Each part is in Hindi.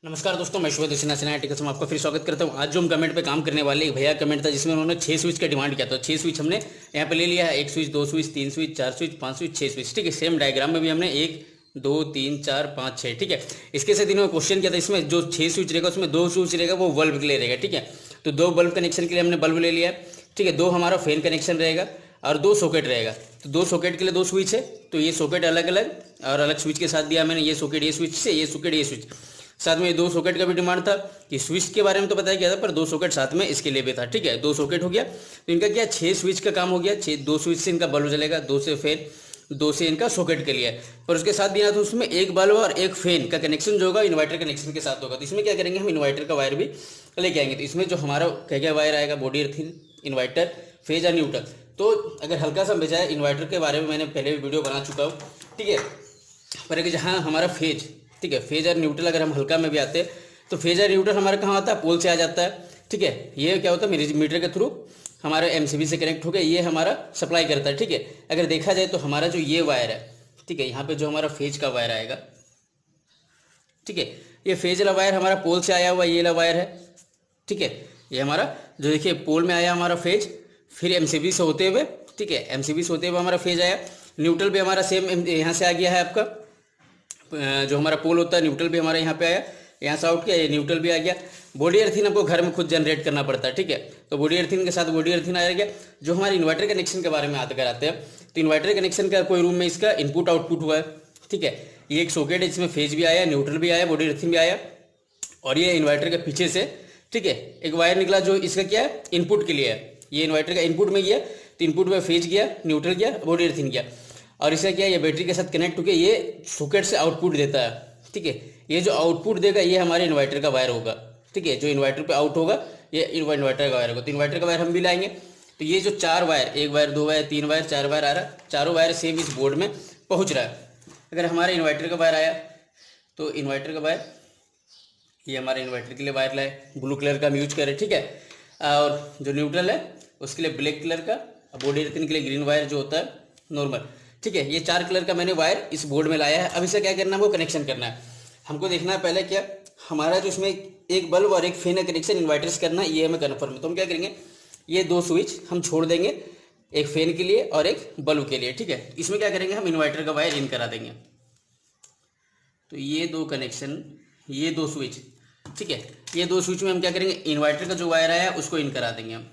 नमस्कार दोस्तों, मैं शुभ सिन्हा में आपका फिर स्वागत करता हूं। आज जो हम कमेंट पे काम करने वाले एक भैया कमेंट था जिसमें उन्होंने 6 स्विच का डिमांड किया था। 6 स्विच हमने यहाँ पे ले लिया है। 1 switch, 2 switch, 3 switch, 4 switch, 5 switch, 6 switch. ठीक है, सेम डायग्राम में भी हमने 1 2 3 4 5 6। ठीक है, इसके साथ इन्होंने क्वेश्चन किया था इसमें जो 6 स्विच रहेगा उसमें 2 स्विच रहेगा वो बल्ब के लिए रहेगा। ठीक है, तो 2 बल्ब कनेक्शन के लिए हमने बल्ब ले लिया। ठीक है, 2 हमारा फैन कनेक्शन रहेगा और 2 सॉकेट रहेगा। तो 2 सॉकेट के लिए 2 स्विच है, तो ये सॉकेट अलग अलग और अलग स्विच के साथ दिया मैंने। ये सॉकेट ये स्विच से, ये सॉकेट ये स्विच। साथ में 2 सॉकेट का भी डिमांड था कि स्विच के बारे में तो बताया गया था, पर 2 सॉकेट साथ में इसके लिए भी था। ठीक है, 2 सॉकेट हो गया तो इनका क्या 6 स्विच का काम हो गया। 2 स्विच से इनका बल्ब जलेगा, 2 से फैन, 2 से इनका सॉकेट के लिए। पर उसके साथ दिया था उसमें एक बल्ब और एक फैन का कनेक्शन जो होगा इन्वर्टर कनेक्शन के साथ होगा। तो इसमें क्या करेंगे, हम इन्वर्टर का वायर भी लेके आएंगे। तो इसमें जो हमारा क्या क्या वायर आएगा, बॉडी अर्थिंग, इन्वर्टर, फेज और न्यूट्रल। तो अगर हल्का सा भेजा है, इन्वर्टर के बारे में मैंने पहले भी वीडियो बना चुका हूँ। ठीक है, पर अगर जहाँ हमारा फेज, ठीक है, फेज और न्यूट्रल अगर हम हल्का में भी आते हैं तो फेज और न्यूट्रल हमारा कहाँ आता है, पोल से आ जाता है। ठीक है, ये क्या होता है, मीटर के थ्रू हमारे एमसीबी से कनेक्ट होकर ये हमारा सप्लाई करता है। ठीक है, अगर देखा जाए तो हमारा जो ये वायर है, ठीक है, यहाँ पे जो हमारा फेज का वायर आएगा, ठीक है, ये फेज वाला वायर हमारा पोल से आया हुआ ये वाला वायर है। ठीक है, ये हमारा जो देखिए पोल में आया हमारा फेज, फिर एमसीबी से होते हुए, ठीक है, एमसीबी से होते हुए हमारा फेज आया। न्यूट्रल भी हमारा सेम यहाँ से आ गया है। आपका जो हमारा पोल होता है न्यूट्रल भी हमारा यहाँ पे आया, यहाँ से आउट किया, ये न्यूट्रल भी आ गया। बॉडी अर्थिंग हमको घर में खुद जनरेट करना पड़ता है। ठीक है, तो बॉडी अर्थिंग के साथ बॉडी अर्थिंग आ गया। जो हमारे इन्वर्टर कनेक्शन के बारे में याद कराते हैं, तो इन्वर्टर कनेक्शन का कोई रूम में इसका इनपुट आउटपुट हुआ है। ठीक है, ये एक सॉकेट है, इसमें फेज भी आया, न्यूट्रल भी आया, बॉडी अर्थिंग भी आया। और ये इन्वर्टर के पीछे से, ठीक है, एक वायर निकला जो इसका क्या है, इनपुट के लिए है। ये इन्वर्टर का इनपुट में गया, तो इनपुट में फेज गया, न्यूट्रल गया, बॉडी अर्थिंग गया। और इसका क्या है, ये बैटरी के साथ कनेक्ट होकर ये सॉकेट से आउटपुट देता है। ठीक है, ये जो आउटपुट देगा ये हमारे इन्वर्टर का वायर होगा। ठीक है, जो इन्वर्टर पे आउट होगा ये इन्वर्टर का वायर होगा। तो इन्वर्टर का वायर हम भी लाएंगे। तो ये जो 4 wire, 1 wire, 2 wire, 3 wire, 4 wire आ रहा है, चारों वायर सेम इस बोर्ड में पहुंच रहा है। अगर हमारे इन्वर्टर का वायर आया तो इन्वर्टर का वायर, ये हमारे इन्वर्टर के लिए वायर लाए, ब्लू कलर का हम यूज करें। ठीक है, और जो न्यूट्रल है उसके लिए ब्लैक कलर का, बॉडी अर्थिंग के लिए ग्रीन वायर जो होता है नॉर्मल। ठीक है, ये 4 कलर का मैंने वायर इस बोर्ड में लाया है। अब इसे क्या करना है, वो कनेक्शन करना है। हमको देखना है पहले क्या हमारा जो इसमें एक बल्ब और एक फैन का कनेक्शन इन्वर्टर से करना है, ये हमें कन्फर्म है। तो हम क्या करेंगे, ये 2 स्विच हम छोड़ देंगे, एक फैन के लिए और एक बल्ब के लिए। ठीक है, इसमें क्या करेंगे, हम इन्वर्टर का वायर इन करा देंगे। तो ये 2 कनेक्शन, ये 2 स्विच, ठीक है, ये 2 स्विच में हम क्या करेंगे, इन्वर्टर का जो वायर आया उसको इन करा देंगे हम।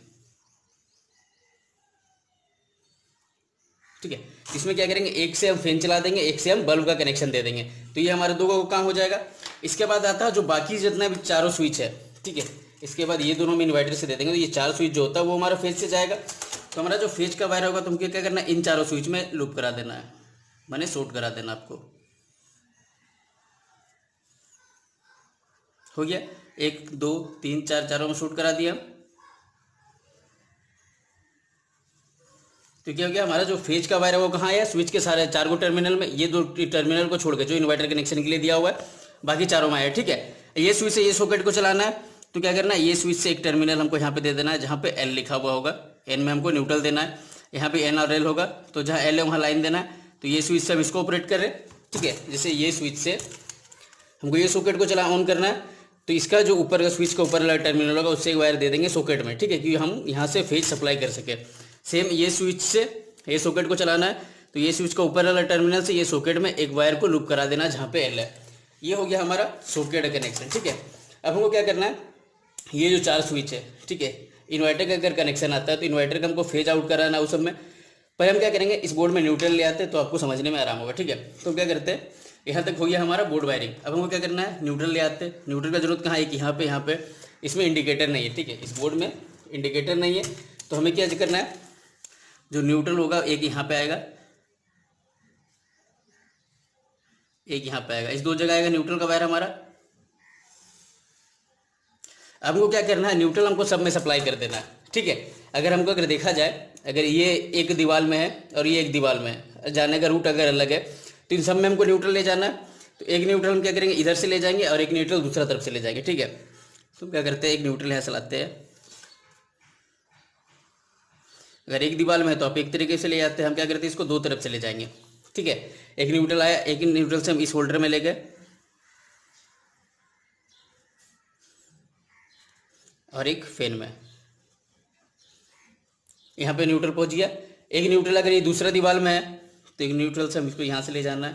ठीक है, इसमें क्या करेंगे, एक से हम फैन चला देंगे, एक से हम बल्ब का कनेक्शन दे देंगे। तो ये हमारे 2 का काम हो जाएगा। इसके बाद आता है जो बाकी जितना भी चारों स्विच है। ठीक है, इसके बाद ये दोनों में इन्वर्टर से दे देंगे। तो ये 4 स्विच जो होता है वो हमारा फेज से जाएगा। तो हमारा जो फेज का वायर होगा तो हमको क्या करना है, इन चारों स्विच में लूप करा देना है, मैंने शॉर्ट करा देना आपको। हो गया, 1 2 3 4 चारों में शॉर्ट करा दिया। तो क्या हो गया, हमारा जो फेज का वायर है वो कहाँ आया, स्विच के सारे 4 गो टर्मिनल में। ये 2 टर्मिनल को छोड़ के जो इन्वर्टर कनेक्शन के लिए दिया हुआ है बाकी चारों में आया। ठीक है, ये स्विच से ये सॉकेट को चलाना है। तो क्या करना है, ये स्विच से एक टर्मिनल हमको यहाँ पे दे देना है जहाँ पे एल लिखा हुआ होगा। एन में हमको न्यूट्रल देना है, यहाँ पे एन और एल होगा, तो जहाँ एल है वहाँ लाइन देना है। तो ये स्विच से हम इसको ऑपरेट कर रहे हैं। ठीक है, जैसे ये स्विच से हमको ये सॉकेट को चला ऑन करना है, तो इसका जो ऊपर का स्विच का ऊपर वाला टर्मिनल होगा उससे एक वायर दे देंगे सॉकेट में। ठीक है, क्योंकि हम यहाँ से फेज सप्लाई कर सके। सेम ये स्विच से ये सॉकेट को चलाना है, तो ये स्विच का ऊपर वाला टर्मिनल से ये सॉकेट में एक वायर को लूप करा देना जहाँ पे एल है। ये हो गया हमारा सॉकेट कनेक्शन। ठीक है, अब हमको क्या करना है, ये जो 4 स्विच है, ठीक है, इन्वर्टर का अगर कनेक्शन आता है तो इन्वर्टर का हमको फेज आउट कराना है उस सब में। पर हम क्या करेंगे, इस बोर्ड में न्यूट्रल ले आते हैं तो आपको समझने में आराम होगा। ठीक है, तो क्या करते हैं, यहाँ तक हो गया हमारा बोर्ड वायरिंग। अब हमको क्या करना है, न्यूट्रल ले आते हैं। न्यूट्रल का जरूरत कहाँ है, कि यहाँ पे इसमें इंडिकेटर नहीं है। ठीक है, इस बोर्ड में इंडिकेटर नहीं है, तो हमें क्या करना है, जो न्यूट्रल होगा एक यहाँ पे आएगा, एक यहाँ पे आएगा, इस 2 जगह आएगा न्यूट्रल का वायर हमारा। अब हमको क्या करना है, न्यूट्रल हमको सब में सप्लाई कर देना है। ठीक है, अगर देखा जाए, अगर ये एक दीवार में है और ये एक दीवार में है, जाने का रूट अगर अलग है तो इन सब में हमको न्यूट्रल ले जाना है। तो एक न्यूट्रल हम क्या करेंगे, इधर से ले जाएंगे और एक न्यूट्रल दूसरा तरफ से ले जाएंगे। ठीक है, तो क्या करते हैं, एक न्यूट्रल यहाँ से लाते हैं। अगर एक दीवार में है तो आप एक तरीके से ले जाते हैं, हम क्या करते हैं, इसको 2 तरफ से ले जाएंगे। ठीक है, एक न्यूट्रल आया, एक न्यूट्रल से हम इस होल्डर में ले गए, और एक फैन में। यहाँ पे न्यूट्रल पहुँच गया। एक न्यूट्रल अगर ये दूसरा दीवार में है तो एक न्यूट्रल से हम इसको यहाँ से ले जाना है।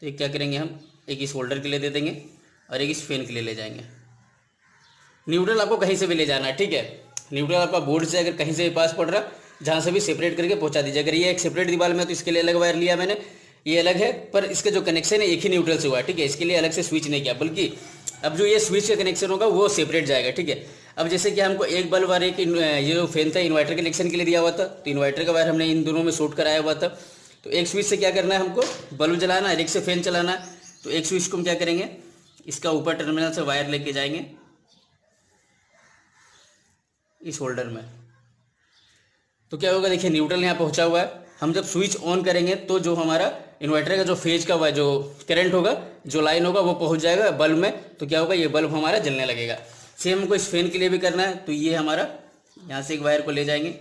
तो एक क्या करेंगे हम, एक इस होल्डर के लिए दे देंगे और एक इस फैन के लिए ले जाएंगे। न्यूट्रल आपको कहीं से भी ले जाना है, ठीक है। न्यूट्रल आपका बोर्ड से अगर कहीं से भी पास पड़ रहा, जहाँ से भी सेपरेट करके पहुँचा दीजिए। अगर ये एक सेपरेट दीवार में है तो इसके लिए अलग वायर लिया मैंने, ये अलग है, पर इसका जो कनेक्शन है एक ही न्यूट्रल से हुआ है, ठीक है। इसके लिए अलग से स्विच नहीं किया, बल्कि अब जो ये स्विच का कनेक्शन होगा वो सेपरेट जाएगा, ठीक है। अब जैसे कि हमको एक बल्ब और एक ये जो फैन था इन्वर्टर कनेक्शन के लिए दिया हुआ था, तो इन्वर्टर का वायर हमने इन दोनों में शॉर्ट कराया हुआ था। तो एक स्विच से क्या करना है, हमको बल्ब जलाना है, एक से फैन चलाना है। तो एक स्विच को हम क्या करेंगे, इसका ऊपर टर्मिनल से वायर लेके जाएंगे इस होल्डर में। तो क्या होगा, देखिए न्यूट्रल यहाँ पहुँचा हुआ है। हम जब स्विच ऑन करेंगे तो जो हमारा इन्वर्टर का जो फेज का जो करंट होगा, जो लाइन होगा वो पहुँच जाएगा बल्ब में। तो क्या होगा, ये बल्ब हमारा जलने लगेगा। सेम हमको इस फैन के लिए भी करना है। तो ये हमारा यहाँ से एक वायर को ले जाएंगे,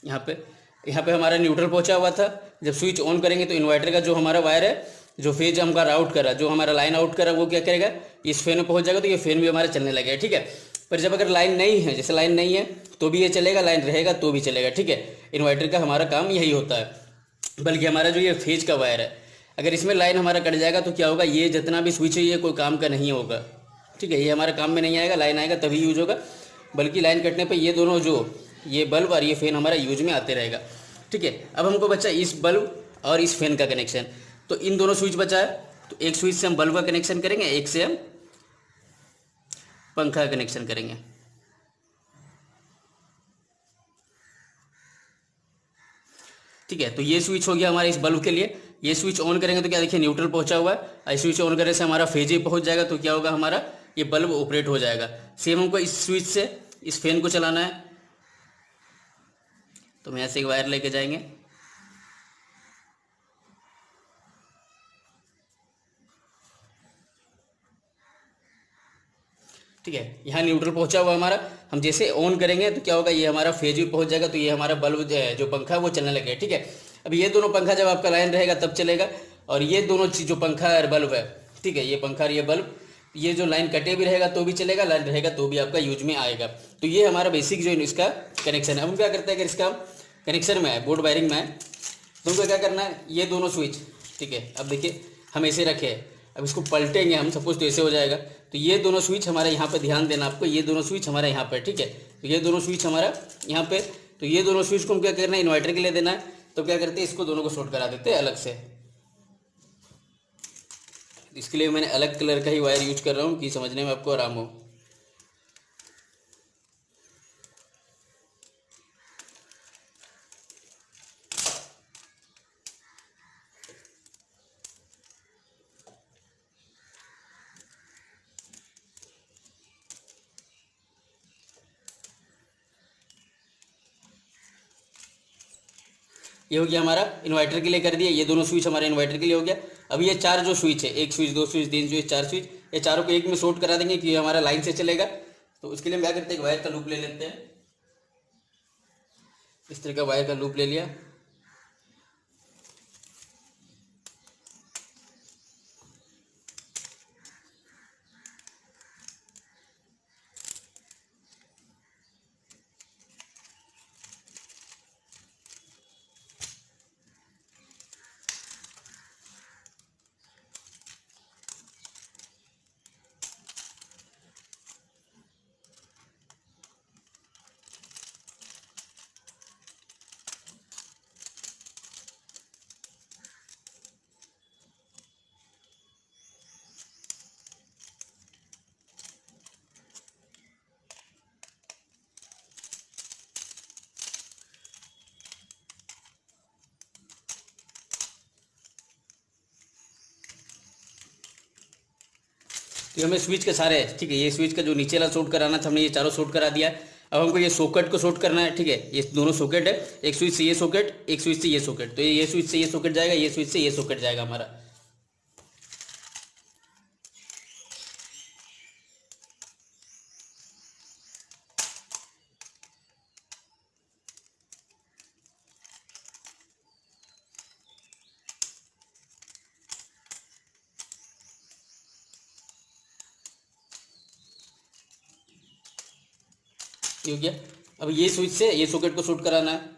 यहाँ पे हमारा न्यूट्रल पहुँचा हुआ था। जब स्विच ऑन करेंगे तो इन्वर्टर का जो हमारा वायर है, जो फेज हमका आउट करा, जो हमारा लाइन आउट करा, वो क्या करेगा, इस फैन में पहुँच जाएगा। तो ये फैन भी हमारा चलने लगेगा, ठीक है। पर जब अगर लाइन नहीं है, जैसे लाइन नहीं है तो भी ये चलेगा, लाइन रहेगा तो भी चलेगा, ठीक है। इन्वर्टर का हमारा काम यही होता है। बल्कि हमारा जो ये फेज का वायर है, अगर इसमें लाइन हमारा कट जाएगा तो क्या होगा, ये जितना भी स्विच है ये कोई काम का नहीं होगा, ठीक है। ये हमारे काम में नहीं आएगा, लाइन आएगा तभी यूज होगा। बल्कि लाइन कटने पर ये दोनों जो ये बल्ब और ये फैन हमारा यूज में आते रहेगा, ठीक है। अब हमको बचा इस बल्ब और इस फैन का कनेक्शन। तो इन दोनों स्विच बचा है, तो एक स्विच से हम बल्ब का कनेक्शन करेंगे, एक से हम पंखा का कनेक्शन करेंगे। ठीक है, तो ये स्विच हो गया हमारे इस बल्ब के लिए। ये स्विच ऑन करेंगे तो क्या देखिए न्यूट्रल पहुंचा हुआ है, स्विच ऑन करने से हमारा फेज ही पहुंच जाएगा। तो क्या होगा, हमारा ये बल्ब ऑपरेट हो जाएगा। सेम हमको इस स्विच से इस फैन को चलाना है। तो हम यहाँ से एक वायर लेके जाएंगे, ठीक है। यहाँ न्यूट्रल पहुंचा हुआ हमारा, हम जैसे ऑन करेंगे तो क्या होगा, ये हमारा फेज भी पहुंच जाएगा। तो ये हमारा बल्ब जो पंखा है वो चलने लगेगा, ठीक है। अब ये दोनों पंखा जब आपका लाइन रहेगा तब चलेगा, और ये दोनों चीज जो पंखा और बल्ब है, ठीक है, ये पंखा और ये बल्ब, ये जो लाइन कटे भी रहेगा तो भी चलेगा, लाइन रहेगा तो भी आपका यूज में आएगा। तो ये हमारा बेसिक जो इसका कनेक्शन है। अब हम क्या करते हैं, अगर इसका कनेक्शन में है, बोर्ड वायरिंग में है, तो हमको क्या करना है, ये दोनों स्विच, ठीक है। अब देखिए हम ऐसे रखे हैं, अब इसको पलटेंगे हम, सपोज तो ऐसे हो जाएगा। तो ये दोनों स्विच हमारे यहाँ पे, ध्यान देना आपको, ये दोनों स्विच हमारे यहाँ पे, ठीक है। तो ये दोनों स्विच हमारा यहाँ पे, तो ये दोनों स्विच को हम क्या करना है, इन्वर्टर के लिए देना है। तो क्या करते हैं, इसको दोनों को शॉर्ट करा देते हैं अलग से। इसके लिए मैंने अलग कलर का ही वायर यूज कर रहा हूँ कि समझने में आपको आराम हो। ये हो गया हमारा इन्वर्टर के लिए कर दिया, ये दोनों स्विच हमारे इन्वर्टर के लिए हो गया। अब ये चार जो स्विच है, एक स्विच, दो स्विच, तीन स्विच, चार स्विच, ये चारों को एक में शॉर्ट करा देंगे कि ये हमारा लाइन से चलेगा। तो उसके लिए हम क्या करते हैं, एक वायर का लूप ले लेते हैं। इस तरह का वायर का लूप ले लिया, तो हमें स्विच के सारे, ठीक है, ये स्विच का जो नीचे वाला शॉर्ट कराना था हमने ये चारों शॉर्ट करा दिया। अब हमको ये सॉकेट को शॉर्ट करना है, ठीक है। ये दोनों सॉकेट है, एक स्विच से ये सॉकेट, एक स्विच से ये सॉकेट। तो ये स्विच से ये सॉकेट जाएगा, ये स्विच से ये सॉकेट जाएगा हमारा। ये हो गया। अब ये स्विच से ये सॉकेट को शूट कराना है।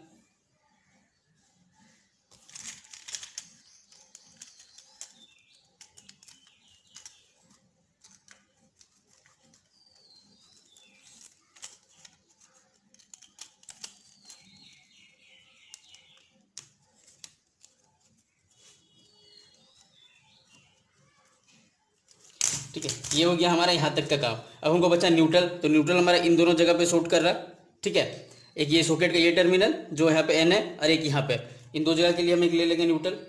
ठीक है, ये हो गया हमारा यहाँ तक का काम। अब हमको बचा न्यूट्रल, तो न्यूट्रल हमारा इन दोनों जगह पे शूट कर रहा है। ठीक है, एक ये सॉकेट का ये टर्मिनल जो यहाँ पे एन है और एक यहाँ पे, इन दो जगह के लिए हम एक ले लेंगे न्यूट्रल।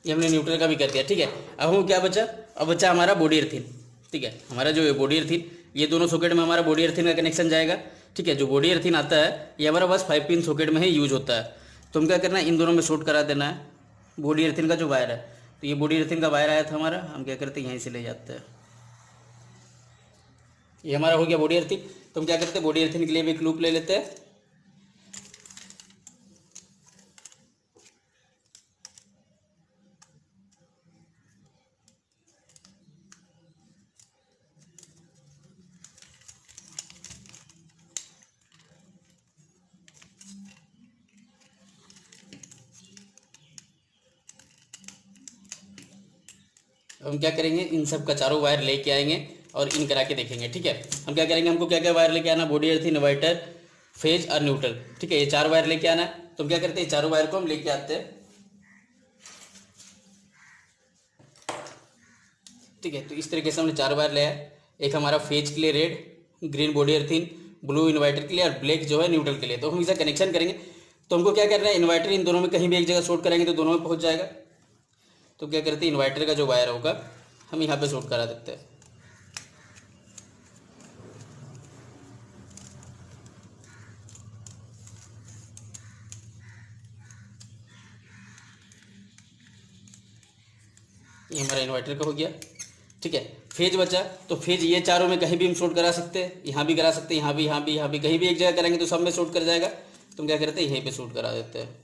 ये हमने न्यूट्रल का भी कर दिया। ठीक है, अब हम क्या बचा, अब बचा हमारा बॉडी अर्थिन। ठीक है, हमारा जो बॉडी अर्थिन, ये दोनों सॉकेट में हमारा बॉडी अर्थिन का कनेक्शन जाएगा। ठीक है, जो बॉडी अर्थिन आता है ये हमारा बस 5 पिन सॉकेट में ही यूज होता है। तो हम क्या करना है, इन दोनों में शॉर्ट करा देना है बॉडी अर्थिन का जो वायर है। तो ये बॉडी अर्थिन का वायर आया था हमारा, हम क्या करते हैं यहीं से ले जाते हैं। ये हमारा हो गया बॉडी अर्थिन। तो हम क्या करते हैं, बॉडी अर्थिन के लिए भी एक लूप ले लेते हैं। हम क्या करेंगे, इन सब का चारों वायर लेके आएंगे और इन करा के देखेंगे। ठीक है, हम क्या करेंगे, हमको क्या क्या वायर लेके आना, बॉडी अर्थिन, इन्वर्टर, फेज और न्यूट्रल। ठीक है, ये 4 वायर लेके आना है। तो हम क्या करते हैं, चारों वायर को हम लेके आते हैं। ठीक है, तो इस तरीके से हमने 4 वायर लिया है। एक हमारा फेज के लिए red, green body earthing, blue inverter के लिए और ब्लैक जो है न्यूट्रल के लिए। तो हम इसे कनेक्शन करेंगे। तो हमको क्या करना है, इन्वर्टर इन दोनों में कहीं भी एक जगह शॉर्ट कराएंगे तो दोनों में पहुंच जाएगा। तो क्या करते हैं, इन्वर्टर का जो वायर होगा हम यहाँ पे शॉर्ट करा देते हैं। ये हमारा इन्वर्टर का हो गया। ठीक है, फेज बचा, तो फेज ये चारों में कहीं भी हम शॉर्ट करा सकते हैं, यहाँ भी करा सकते हैं, यहाँ भी, यहाँ भी, यहाँ भी, कहीं भी एक जगह करेंगे तो सब में शॉर्ट कर जाएगा। तो हम क्या करते हैं, यहीं पे शॉर्ट करा देते हैं।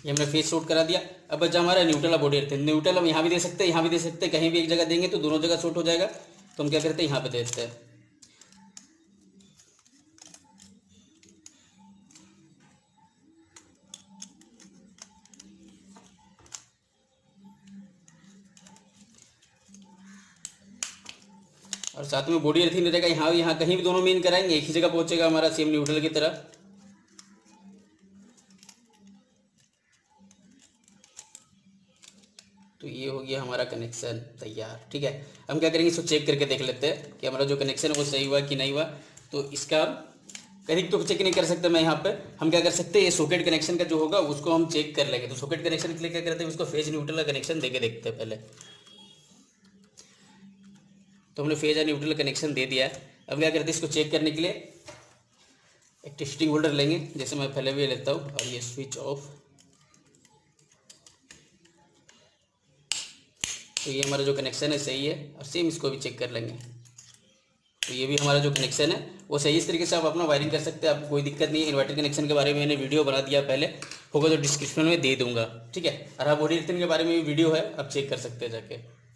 ये हमने फेस शूट करा दिया। अब बचा हमारा न्यूट्रल बॉडी अर्थिन। न्यूट्रल हम यहाँ भी दे सकते हैं, यहाँ भी दे सकते हैं, कहीं भी एक जगह देंगे तो दोनों जगह शूट हो जाएगा। तो हम क्या करते हैं, यहाँ पे दे देते हैं। और साथ में बॉडी अर्थिन रहेगा, यहाँ यहाँ कहीं भी दोनों में इन कराएंगे, एक ही जगह पहुंचेगा हमारा सेम न्यूट्रल की तरह। तो ये हो गया हमारा कनेक्शन तैयार। ठीक है, हम क्या करेंगे, इसको चेक करके देख लेते हैं कि हमारा जो कनेक्शन है वो सही हुआ कि नहीं हुआ। तो इसका कहीं तो चेक नहीं कर सकते मैं यहाँ पे, हम क्या कर सकते हैं, ये सॉकेट कनेक्शन का जो होगा उसको हम चेक कर लेंगे। तो सॉकेट कनेक्शन के लिए क्या करते हैं, उसको फेज न्यूट्रल का कनेक्शन देके देखते हैं पहले। तो हमने फेज और न्यूट्रल कनेक्शन दे दिया है। अब क्या करते हैं, इसको चेक करने के लिए एक टेस्टिंग होल्डर लेंगे, जैसे मैं पहले भी लेता हूँ, और ये स्विच ऑफ। तो ये हमारा जो कनेक्शन है सही है, और सेम इसको भी चेक कर लेंगे। तो ये भी हमारा जो कनेक्शन है वो सही। इस तरीके से आप अपना वायरिंग कर सकते हैं, आपको कोई दिक्कत नहीं है। इन्वर्टर कनेक्शन के बारे में मैंने वीडियो बना दिया पहले, होगा तो डिस्क्रिप्शन में दे दूंगा। ठीक है, और हाँ, बॉडी अर्थिंग के बारे में भी वीडियो है, आप चेक कर सकते हैं जाके।